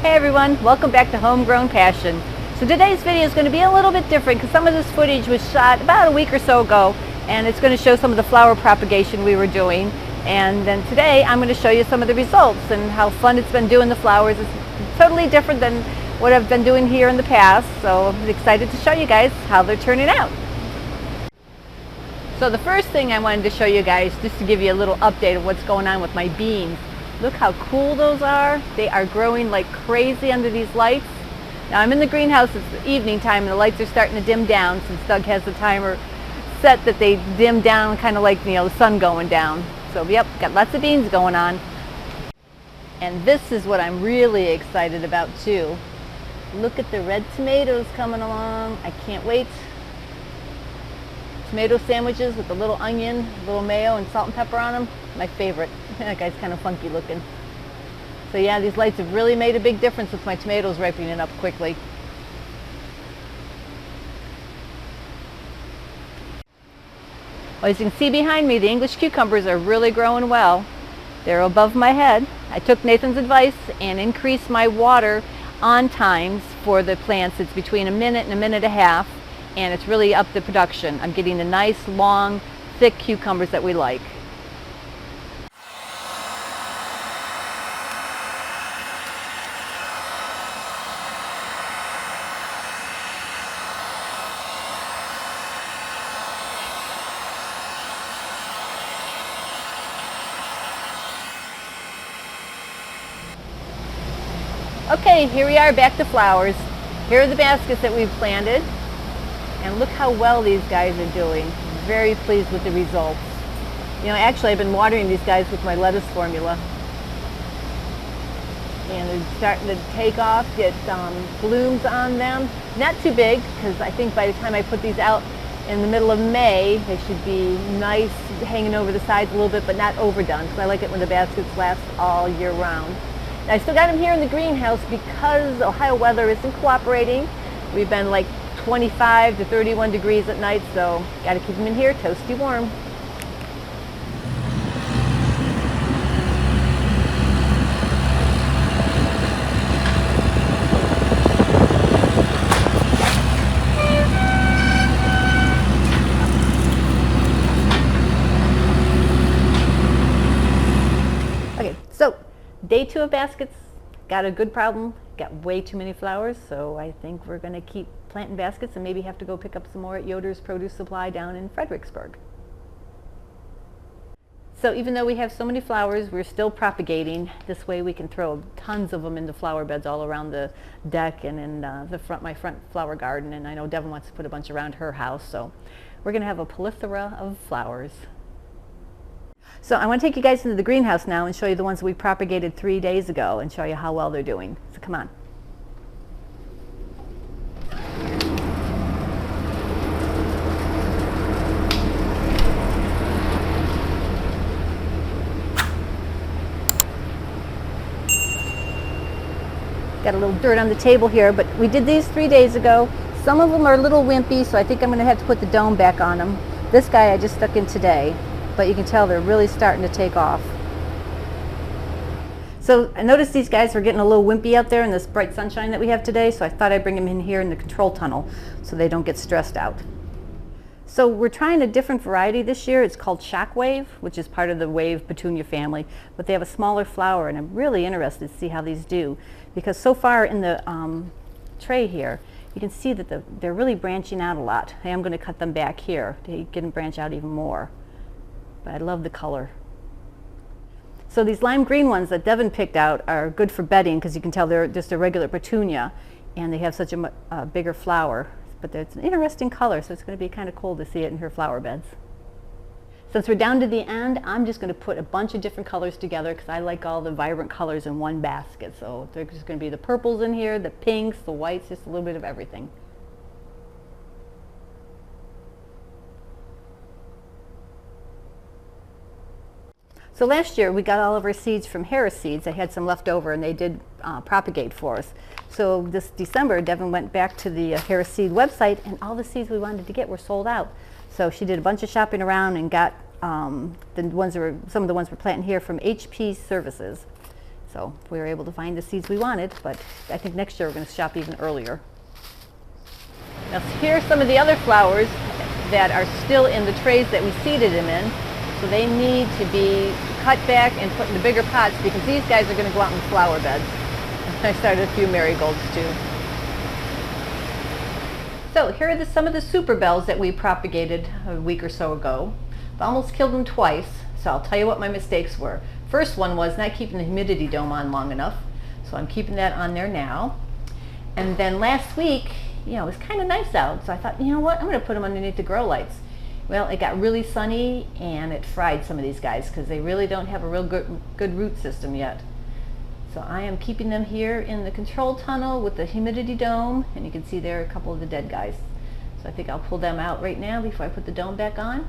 Hey everyone, welcome back to Homegrown Passion. So today's video is going to be a little bit different because some of this footage was shot about a week or so ago, and it's going to show some of the flower propagation we were doing. And then today I'm going to show you some of the results and how fun it's been doing the flowers. It's totally different than what I've been doing here in the past, so I'm excited to show you guys how they're turning out. So the first thing I wanted to show you guys, just to give you a little update of what's going on with my beans. Look how cool those are. They are growing like crazy under these lights. Now I'm in the greenhouse, it's the evening time and the lights are starting to dim down since Doug has the timer set that they dim down kind of like, you know, the sun going down. So yep, got lots of beans going on. And this is what I'm really excited about too. Look at the red tomatoes coming along. I can't wait. Tomato sandwiches with a little onion, a little mayo and salt and pepper on them. My favorite. That guy's kind of funky looking. So yeah, these lights have really made a big difference with my tomatoes ripening up quickly. Well, as you can see behind me, the English cucumbers are really growing well. They're above my head. I took Nathan's advice and increased my water on times for the plants. It's between a minute and a minute and a half, and it's really up the production. I'm getting the nice, long, thick cucumbers that we like. Okay, here we are back to flowers. Here are the baskets that we've planted. And look how well these guys are doing. Very pleased with the results. You know, actually I've been watering these guys with my lettuce formula. And they're starting to take off, get blooms on them. Not too big, because I think by the time I put these out in the middle of May, they should be nice, hanging over the sides a little bit, but not overdone, because I like it when the baskets last all year round. And I still got them here in the greenhouse because Ohio weather isn't cooperating. We've been like 25 to 31 degrees at night, so got to keep them in here toasty warm. Okay, so day 2 of baskets, got a good problem. Got way too many flowers, so I think we're going to keep planting baskets and maybe have to go pick up some more at Yoder's Produce Supply down in Fredericksburg. So even though we have so many flowers, we're still propagating. This way we can throw tons of them into flower beds all around the deck and in my front flower garden. And I know Devin wants to put a bunch around her house, so we're going to have a plethora of flowers. So I want to take you guys into the greenhouse now and show you the ones that we propagated 3 days ago and show you how well they're doing. So come on. Got a little dirt on the table here, but we did these 3 days ago. Some of them are a little wimpy, so I think I'm going to have to put the dome back on them. This guy I just stuck in today. But you can tell they're really starting to take off. So I noticed these guys were getting a little wimpy out there in this bright sunshine that we have today, so I thought I'd bring them in here in the control tunnel so they don't get stressed out. So we're trying a different variety this year. It's called Shockwave, which is part of the wave petunia family, but they have a smaller flower, and I'm really interested to see how these do, because so far in the tray here, you can see that they're really branching out a lot. Hey, I'm going to cut them back here to get them branch out even more. But I love the color. So these lime green ones that Devin picked out are good for bedding because you can tell they're just a regular petunia and they have such a bigger flower. But it's an interesting color, so it's going to be kind of cool to see it in her flower beds. Since we're down to the end, I'm just going to put a bunch of different colors together because I like all the vibrant colors in one basket. So there's just going to be the purples in here, the pinks, the whites, just a little bit of everything. So last year we got all of our seeds from Harris Seeds. I had some left over and they did propagate for us. So this December Devin went back to the Harris Seed website and all the seeds we wanted to get were sold out. So she did a bunch of shopping around and got some of the ones we're planting here from HP Services. So we were able to find the seeds we wanted, but I think next year we're going to shop even earlier. Now here are some of the other flowers that are still in the trays that we seeded them in. So they need to be cut back and put in the bigger pots because these guys are going to go out in flower beds. I started a few marigolds too. So here are some of the super bells that we propagated a week or so ago. I almost killed them twice, so I'll tell you what my mistakes were. First one was not keeping the humidity dome on long enough, so I'm keeping that on there now. And then last week, it was kind of nice out, so I thought, you know what, I'm going to put them underneath the grow lights. Well, it got really sunny and it fried some of these guys because they really don't have a real good root system yet. So I am keeping them here in the control tunnel with the humidity dome, and you can see there are a couple of the dead guys. So I think I'll pull them out right now before I put the dome back on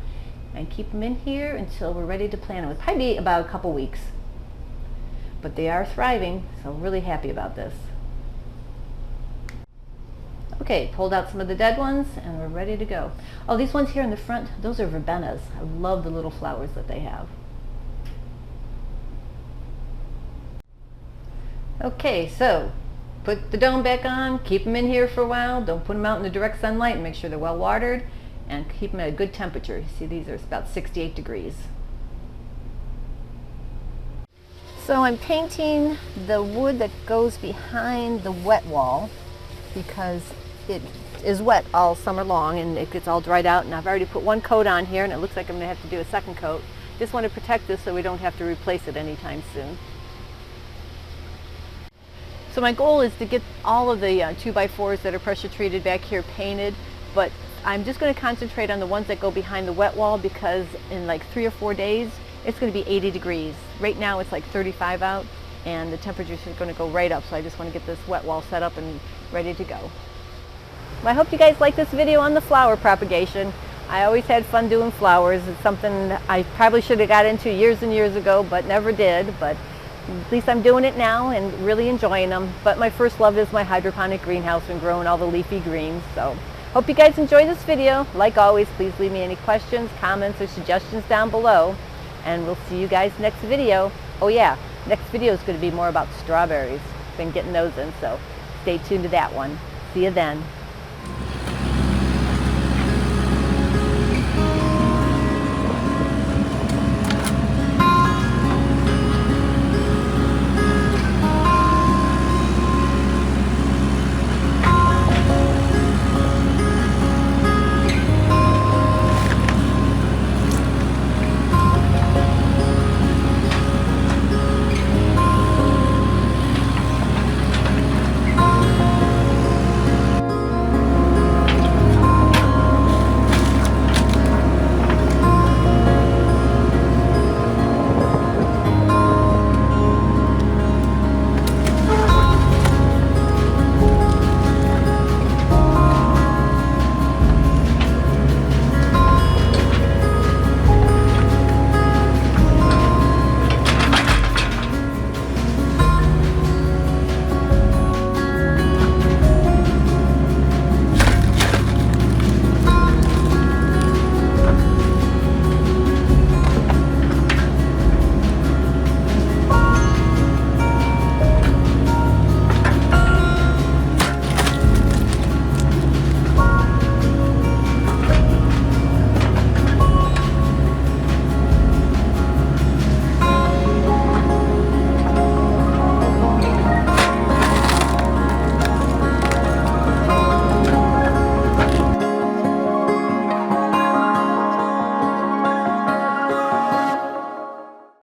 and keep them in here until we're ready to plant them. It'll probably be about a couple weeks. But they are thriving, so I'm really happy about this. Okay, pulled out some of the dead ones and we're ready to go. Oh, these ones here in the front, those are verbenas. I love the little flowers that they have. Okay, so put the dome back on, keep them in here for a while, don't put them out in the direct sunlight, and make sure they're well watered, and keep them at a good temperature. You see these are about 68 degrees. So I'm painting the wood that goes behind the wet wall because it is wet all summer long and it gets all dried out, and I've already put one coat on here and it looks like I'm going to have to do a second coat. Just want to protect this so we don't have to replace it anytime soon. So my goal is to get all of the 2x4s that are pressure treated back here painted, but I'm just going to concentrate on the ones that go behind the wet wall because in like 3 or 4 days it's going to be 80 degrees. Right now it's like 35 out and the temperatures are going to go right up, so I just want to get this wet wall set up and ready to go. Well, I hope you guys like this video on the flower propagation. I always had fun doing flowers. It's something I probably should have got into years and years ago but never did, but at least I'm doing it now and really enjoying them. But my first love is my hydroponic greenhouse and growing all the leafy greens. So hope you guys enjoy this video. Like always, please leave me any questions, comments, or suggestions down below. And we'll see you guys next video. Oh yeah, next video is going to be more about strawberries. Been getting those in, so stay tuned to that one. See you then.